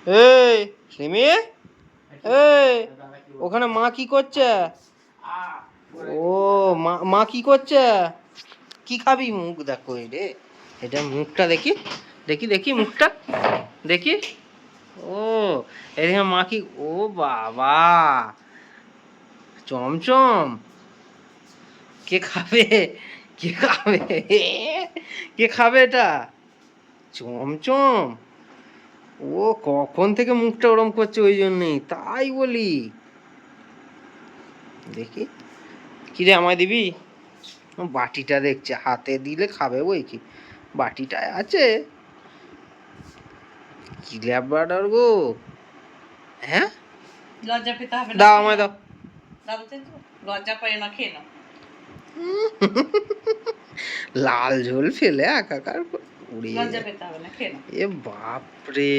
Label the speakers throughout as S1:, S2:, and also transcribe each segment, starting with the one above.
S1: এই সিমি, এই ওখানে মা কি করছে? ও মা কি করছে? কি খাবি? মুখ দেখো রে, এটা মুখটা দেখি, দেখি দেখি মুখটা দেখি। ও এদিকে মা কি, ও বাবা চমচম, কে খাবে? কে খাবে? কে খাবে এটা? চমচম, ও কখন থেকে মুখটা ওরম করছে, ওই জন্যই তাই বলি। দেখি কিরে, আমায় দিবি? বাটিটা দেখছে, হাতে দিলে খাবে বই কি, বাটিটায় আছে। কি ল্যাবড়াটার গো, হ্যাঁ
S2: লজ্জা পেতে হবে না,
S1: দাও আমায় দাও।
S2: লজ্জা পাই না, খেয়ে নাও।
S1: লাল ঝোল ফেলে একাকার উড়ে,
S2: লজ্জা পেতে হবে না, খেয়ে নাও।
S1: এ বাপরে,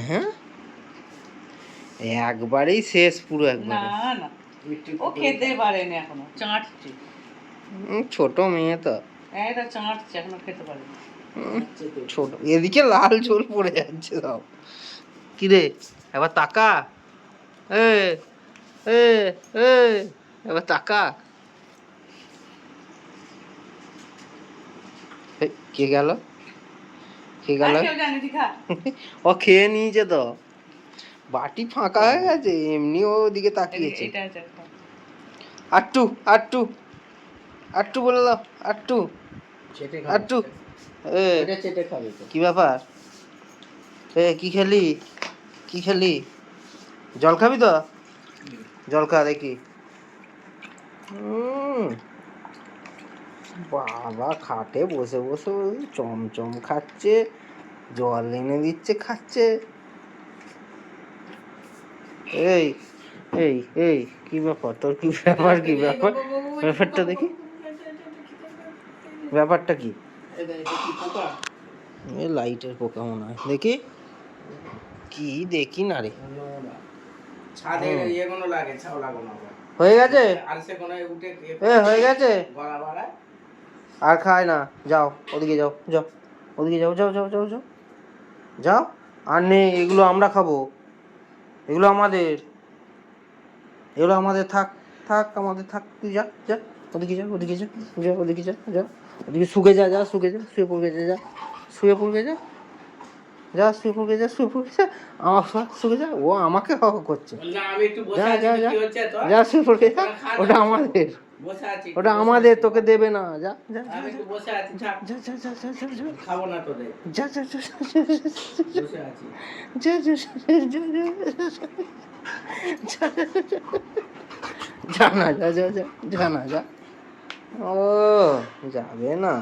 S1: হ্যাঁ একবারেই শেষ পুরো একবারে।
S2: না না, ও খেতে পারেনি এখনো, চাটছে।
S1: ছোট মেয়ে তো,
S2: এটা চাটছে, এখনো খেতে পারেনি।
S1: ছোট, এদিকে লাল ঝোল পড়ে যাচ্ছে সব। কিরে এবার তাকা, এ এ এ এবার তাকা। কে গেল? কে গেল? ও খেয়ে নিয়েছে তো, বাটি ফাঁকা হয়ে গেছে, এমনি ও ওদিকে তাকিয়েছে। আট্টু আট্টু আট্টু বলে দাও, আট্টু আট্টু। এ কি ব্যাপার? এ কি খেলি, কি খেলি? জল খাবি তো? জল খা দেখি। বাবা খাটে বসে বসে চমচম খাচ্ছে, জল এনে দিচ্ছে, খাচ্ছে। এই এই এই কি ব্যাপার তোর, কি ব্যাপার, কি ব্যাপার, ব্যাপারটা দেখি, ব্যাপারটা কি? এ লাইটের পোকা মনে হয়, দেখি কি, দেখি না রে। হয়ে গেছে, এ হয়ে গেছে, আর খায় না, যাও ওদিকে যাও, যাও ওদিকে যাও, যাও যাও যাও যাও যাও। আর নেই, এগুলো আমরা খাবো, এগুলো আমাদের, এগুলো আমাদের, থাক থাক আমাদের থাক, তুই যা যা ওদিকে যা, ওদিকে যা, যা ওদিকে যা, যা ওদিকে শুকে যা, যা শুকে যা, শুয়ে পড়বে যা, যা শুয়ে পড়বে যা, যা শুয়ে পড়বে যা, শুয়ে পড়বে যা, আমার শুকে যা। ও আমাকে হক করছে, যা যা যা যা শুয়ে পড়বে যা, ওটা আমাদের, ওটা আমাদের, তোকে দেবে না, যা যা যা যা যা যা যা যা যা যা খাবো না তোদের, যা যা যা যা যা যা না, যা যা যা যা না, যা। ও যাবে না।